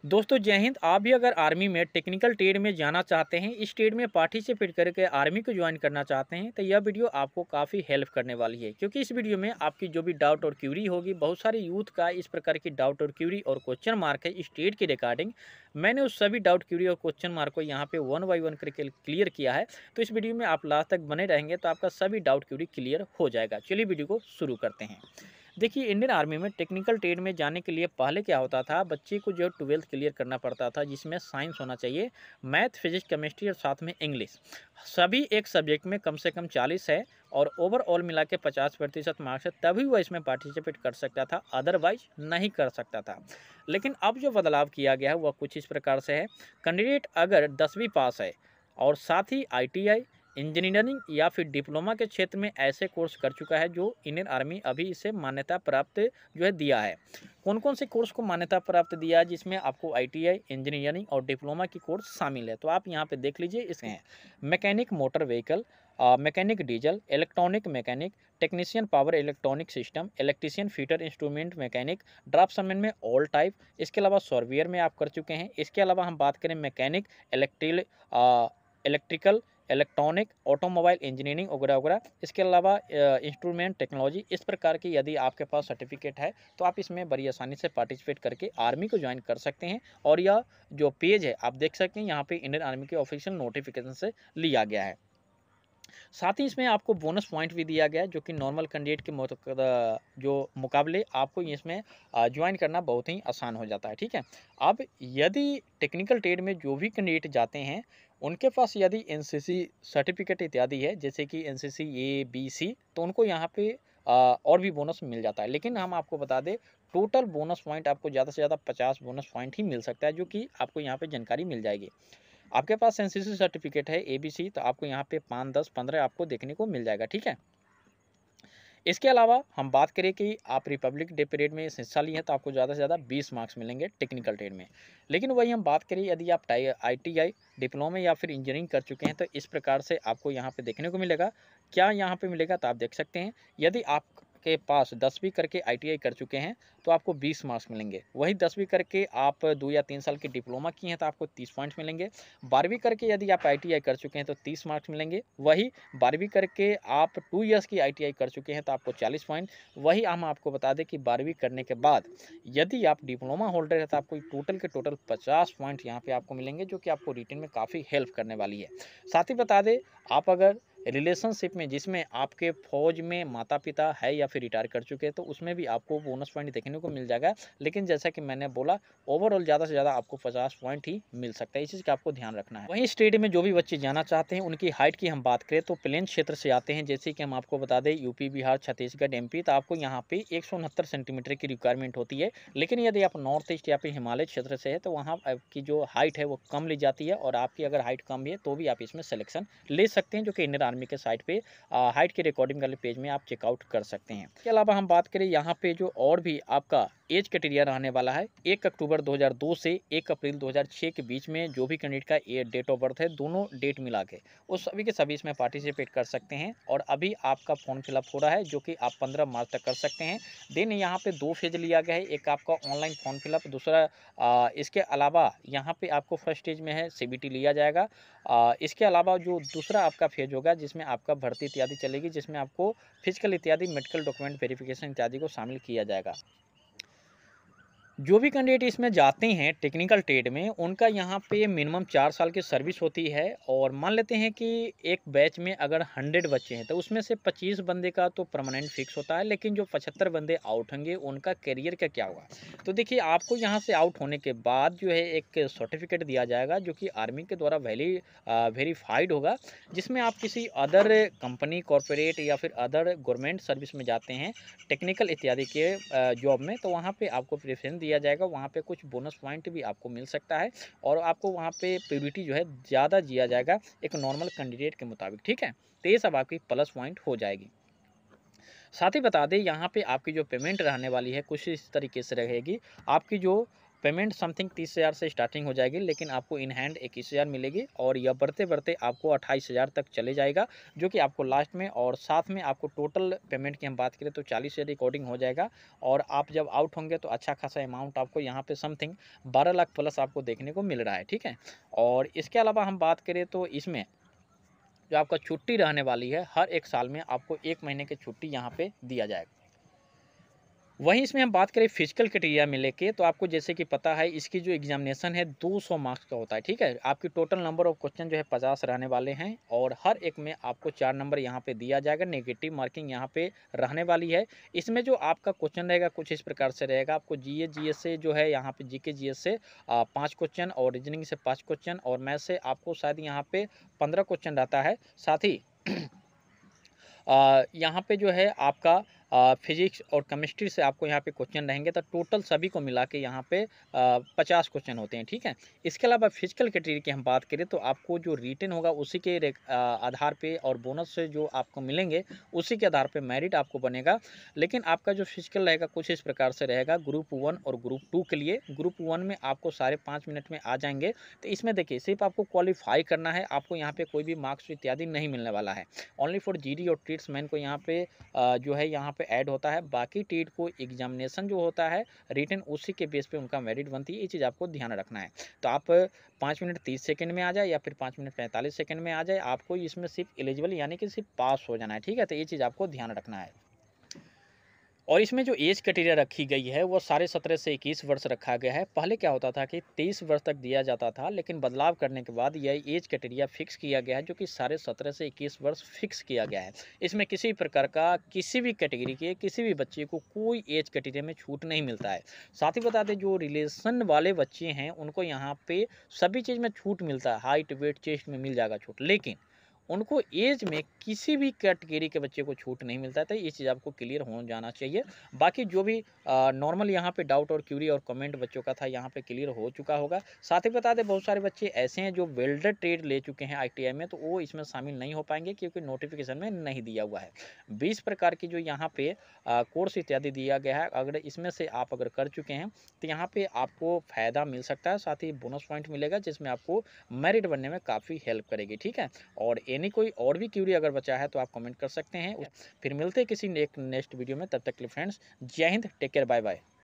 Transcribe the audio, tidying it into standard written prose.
दोस्तों जय हिंद। आप भी अगर आर्मी में टेक्निकल ट्रेड में जाना चाहते हैं, इस ट्रेड में पार्टिसिपेट करके आर्मी को ज्वाइन करना चाहते हैं, तो यह वीडियो आपको काफ़ी हेल्प करने वाली है। क्योंकि इस वीडियो में आपकी जो भी डाउट और क्यूरी होगी, बहुत सारे यूथ का इस प्रकार की डाउट और क्यूरी और क्वेश्चन मार्क है इस ट्रेड के रिगार्डिंग, मैंने उस सभी डाउट क्यूरी और क्वेश्चन मार्क को यहाँ पे वन बाई वन करके क्लियर किया है। तो इस वीडियो में आप लास्ट तक बने रहेंगे तो आपका सभी डाउट क्यूरी क्लियर हो जाएगा। चलिए वीडियो को शुरू करते हैं। देखिए, इंडियन आर्मी में टेक्निकल ट्रेड में जाने के लिए पहले क्या होता था, बच्चे को जो 12th क्लियर करना पड़ता था, जिसमें साइंस होना चाहिए, मैथ, फिजिक्स, केमिस्ट्री और साथ में इंग्लिश। सभी एक सब्जेक्ट में कम से कम 40 है और ओवरऑल मिला के 50% मार्क्स है, तभी वह इसमें पार्टिसिपेट कर सकता था, अदरवाइज नहीं कर सकता था। लेकिन अब जो बदलाव किया गया है वह कुछ इस प्रकार से है। कैंडिडेट अगर 10वीं पास है और साथ ही ITI, इंजीनियरिंग या फिर डिप्लोमा के क्षेत्र में ऐसे कोर्स कर चुका है जो इंडियन आर्मी अभी इसे मान्यता प्राप्त जो है दिया है। कौन कौन से कोर्स को मान्यता प्राप्त दिया है, जिसमें आपको ITI, इंजीनियरिंग और डिप्लोमा की कोर्स शामिल है। तो आप यहाँ पे देख लीजिए, इसमें हैं mechanic motor vehicle, mechanic diesel, electronic mechanic, technician power electronic system, electrician fitter instrument mechanic, draughtsman में ऑल टाइप। इसके अलावा सॉफ्टवेयर में आप कर चुके हैं। इसके अलावा हम बात करें mechanic, electrical, electronic, automobile engineering वगैरह वगैरह। इसके अलावा इंस्ट्रूमेंट टेक्नोलॉजी, इस प्रकार की यदि आपके पास सर्टिफिकेट है तो आप इसमें बड़ी आसानी से पार्टिसिपेट करके आर्मी को ज्वाइन कर सकते हैं। और यह जो पेज है आप देख सकते हैं, यहाँ पे इंडियन आर्मी के ऑफिशियल नोटिफिकेशन से लिया गया है। साथ ही इसमें आपको बोनस पॉइंट भी दिया गया है, जो कि नॉर्मल कैंडिडेट के जो मुकाबले आपको इसमें ज्वाइन करना बहुत ही आसान हो जाता है। ठीक है। अब यदि टेक्निकल ट्रेड में जो भी कैंडिडेट जाते हैं, उनके पास यदि NCC सर्टिफिकेट इत्यादि है, जैसे कि NCC A, B, C, तो उनको यहाँ पे और भी बोनस मिल जाता है। लेकिन हम आपको बता दें, टोटल बोनस पॉइंट आपको ज़्यादा से ज़्यादा 50 बोनस पॉइंट ही मिल सकता है, जो कि आपको यहाँ पे जानकारी मिल जाएगी। आपके पास NCC सर्टिफिकेट है ABC, तो आपको यहाँ पे 5, 10, 15 आपको देखने को मिल जाएगा। ठीक है। इसके अलावा हम बात करें कि आप रिपब्लिक डे परेड में हिस्सा लिए हैं, तो आपको ज़्यादा से ज़्यादा 20 मार्क्स मिलेंगे टेक्निकल ट्रेड में। लेकिन वही हम बात करें, यदि आप ITI, डिप्लोमा या फिर इंजीनियरिंग कर चुके हैं, तो इस प्रकार से आपको यहाँ पे देखने को मिलेगा। क्या यहाँ पे मिलेगा, तो आप देख सकते हैं, यदि आपके पास 10वीं करके ITI कर चुके हैं तो आपको 20 मार्क्स मिलेंगे। वही 10वीं करके आप 2 या 3 साल की डिप्लोमा की हैं तो आपको 30 पॉइंट्स मिलेंगे। 12वीं करके यदि आप ITI कर चुके हैं तो 30 मार्क्स मिलेंगे। वही 12वीं करके आप 2 ईयर्स की ITI कर चुके हैं तो आपको 40 पॉइंट। वही हम आपको बता दें कि 12वीं करने के बाद यदि आप डिप्लोमा होल्डर है तो आपको टोटल के टोटल 50 पॉइंट यहाँ पे आपको मिलेंगे, जो कि आपको रिटर्न में काफ़ी हेल्प करने वाली है। साथ ही बता दें, आप अगर रिलेशनशिप में जिसमें आपके फौज में माता पिता है या फिर रिटायर कर चुके हैं, तो उसमें भी आपको बोनस पॉइंट देखने को मिल जाएगा। लेकिन जैसा कि मैंने बोला, ओवरऑल ज़्यादा से ज़्यादा आपको 50 पॉइंट ही मिल सकता है। इस चीज़ का आपको ध्यान रखना है। वहीं स्टेट में जो भी बच्चे जाना चाहते हैं, उनकी हाइट की हम बात करें तो प्लेन क्षेत्र से आते हैं, जैसे कि हम आपको बता दें यूपी, बिहार, छत्तीसगढ़, MP, तो आपको यहाँ पे 169 सेंटीमीटर की रिक्वायरमेंट होती है। लेकिन यदि आप नॉर्थ ईस्ट या फिर हिमालय क्षेत्र से है तो वहाँ आपकी जो हाइट है वो कम ली जाती है, और आपकी अगर हाइट कम भी है तो भी आप इसमें सिलेक्शन ले सकते हैं, जो कि इंडियन आर्मी के साइट पे हाइट के रिकॉर्डिंग वाले पेज में आप चेकआउट कर सकते हैं। इसके अलावा हम बात करें, यहाँ पे जो और भी आपका एज क्राइटेरिया रहने वाला है, 1 अक्टूबर 2002 से 1 अप्रैल 2006 के बीच में जो भी कैंडिडेट का ये डेट ऑफ बर्थ है, दोनों डेट मिला के वो सभी के सभी इसमें पार्टिसिपेट कर सकते हैं। और अभी आपका फॉर्म फिलअप हो रहा है, जो कि आप 15 मार्च तक कर सकते हैं। देन यहाँ पे 2 फेज लिया गया है, एक आपका ऑनलाइन फॉर्म फिलअप, दूसरा इसके अलावा यहाँ पे आपको फर्स्ट स्टेज में है CBT लिया जाएगा। इसके अलावा जो दूसरा आपका फेज होगा, जिसमें आपका भर्ती इत्यादि चलेगी, जिसमें आपको फिजिकल इत्यादि मेडिकल डॉक्यूमेंट वेरिफिकेशन इत्यादि को शामिल किया जाएगा। जो भी कैंडिडेट इसमें जाते हैं टेक्निकल ट्रेड में, उनका यहाँ पे मिनिमम 4 साल की सर्विस होती है। और मान लेते हैं कि एक बैच में अगर 100 बच्चे हैं तो उसमें से 25 बंदे का तो परमानेंट फिक्स होता है, लेकिन जो 75 बंदे आउट होंगे उनका करियर का क्या होगा। तो देखिए, आपको यहाँ से आउट होने के बाद जो है एक सर्टिफिकेट दिया जाएगा, जो कि आर्मी के द्वारा वेरीफाइड होगा, जिसमें आप किसी अदर कंपनी, कॉरपोरेट या फिर अदर गवर्नमेंट सर्विस में जाते हैं टेक्निकल इत्यादि के जॉब में, तो वहाँ पे आपको प्रेफरेंस दिया जाएगा। वहाँ पे कुछ बोनस पॉइंट भी आपको मिल सकता है, और आपको वहाँ पे प्योरिटी जो है ज़्यादा दिया जाएगा एक नॉर्मल कैंडिडेट के मुताबिक। ठीक है। तो ये सब आपकी प्लस पॉइंट हो जाएगी। साथ ही बता दें, यहाँ पे आपकी जो पेमेंट रहने वाली है कुछ इस तरीके से रहेगी। आपकी जो पेमेंट समथिंग 30,000 से स्टार्टिंग हो जाएगी, लेकिन आपको इन हैंड 21,000 मिलेगी और यह बढ़ते बढ़ते आपको 28,000 तक चले जाएगा, जो कि आपको लास्ट में, और साथ में आपको टोटल पेमेंट की हम बात करें तो 40 से रिकॉर्डिंग हो जाएगा। और आप जब आउट होंगे तो अच्छा खासा अमाउंट आपको यहाँ पे समथिंग 12 लाख प्लस आपको देखने को मिल रहा है, ठीक है। और इसके अलावा हम बात करें तो इसमें जो आपका छुट्टी रहने वाली है, हर एक साल में आपको 1 महीने की छुट्टी यहाँ पे दिया जाएगा। वहीं इसमें हम बात करें फिजिकल क्राइटेरिया में लेके, तो आपको जैसे कि पता है इसकी जो एग्जामिनेशन है 200 मार्क्स का होता है, ठीक है। आपकी टोटल नंबर ऑफ क्वेश्चन जो है 50 रहने वाले हैं और हर एक में आपको 4 नंबर यहाँ पे दिया जाएगा। नेगेटिव मार्किंग यहाँ पे रहने वाली है। इसमें जो आपका क्वेश्चन रहेगा कुछ इस प्रकार से रहेगा। आपको जीएस से जो है यहाँ पे जीके जीएस से 5 क्वेश्चन और रीजनिंग से 5 क्वेश्चन और मैथ से आपको शायद यहाँ पे 15 क्वेश्चन रहता है। साथ ही यहाँ पे जो है आपका फिजिक्स और केमिस्ट्री से आपको यहाँ पे क्वेश्चन रहेंगे, तो टोटल सभी को मिला के यहाँ पे 50 क्वेश्चन होते हैं, ठीक है। इसके अलावा फिजिकल कैटेगरी की हम बात करें तो आपको जो रिटन होगा उसी के आधार पे और बोनस से जो आपको मिलेंगे उसी के आधार पे मेरिट आपको बनेगा। लेकिन आपका जो फिजिकल रहेगा कुछ इस प्रकार से रहेगा। ग्रुप 1 और ग्रुप 2 के लिए, ग्रुप 1 में आपको 5.5 मिनट में आ जाएंगे। तो इसमें देखिए सिर्फ आपको क्वालिफाई करना है, आपको यहाँ पे कोई भी मार्क्स इत्यादि नहीं मिलने वाला है। ओनली फॉर जीडी और ट्रीट्समैन को यहाँ पे जो है यहाँ पे ऐड होता है। बाकी टीट को एग्जामिनेशन जो होता है रिटन उसी के बेस पे उनका मेरिट बनती है। ये चीज़ आपको ध्यान रखना है। तो आप 5 मिनट 30 सेकंड में आ जाए या फिर 5 मिनट 45 सेकंड में आ जाए, आपको इसमें सिर्फ एलिजिबल यानी कि सिर्फ पास हो जाना है, ठीक है। तो ये चीज़ आपको ध्यान रखना है। और इसमें जो एज क्राइटेरिया रखी गई है वो 17.5 से 21 वर्ष रखा गया है। पहले क्या होता था कि 23 वर्ष तक दिया जाता था, लेकिन बदलाव करने के बाद यह एज क्राइटेरिया फिक्स किया गया है, जो कि 17.5 से 21 वर्ष फिक्स किया गया है। इसमें किसी प्रकार का किसी भी कैटेगरी के किसी भी बच्चे को कोई एज क्राइटेरिया में छूट नहीं मिलता है। साथ ही बता दें जो रिलेशन वाले बच्चे हैं उनको यहाँ पे सभी चीज़ में छूट मिलता है, हाइट वेट चेस्ट में मिल जाएगा छूट, लेकिन उनको एज में किसी भी कैटेगरी के बच्चे को छूट नहीं मिलता है। तो ये चीज़ आपको क्लियर हो जाना चाहिए। बाकी जो भी नॉर्मल यहाँ पे डाउट और क्यूरी और कमेंट बच्चों का था यहाँ पे क्लियर हो चुका होगा। साथ ही बता दें बहुत सारे बच्चे ऐसे हैं जो वेल्डर ट्रेड ले चुके हैं आईटीआई में, तो वो इसमें शामिल नहीं हो पाएंगे क्योंकि नोटिफिकेशन में नहीं दिया हुआ है। 20 प्रकार की जो यहाँ पे कोर्स इत्यादि दिया गया है, अगर इसमें से आप अगर कर चुके हैं तो यहाँ पे आपको फ़ायदा मिल सकता है। साथ ही बोनस पॉइंट मिलेगा जिसमें आपको मेरिट बनने में काफ़ी हेल्प करेगी, ठीक है। और एनी कोई और भी क्यूरी अगर बचा है तो आप कमेंट कर सकते हैं। फिर मिलते हैं किसी नेक्स्ट वीडियो में, तब तक के लिए फ्रेंड्स जय हिंद, टेक केयर, बाय बाय।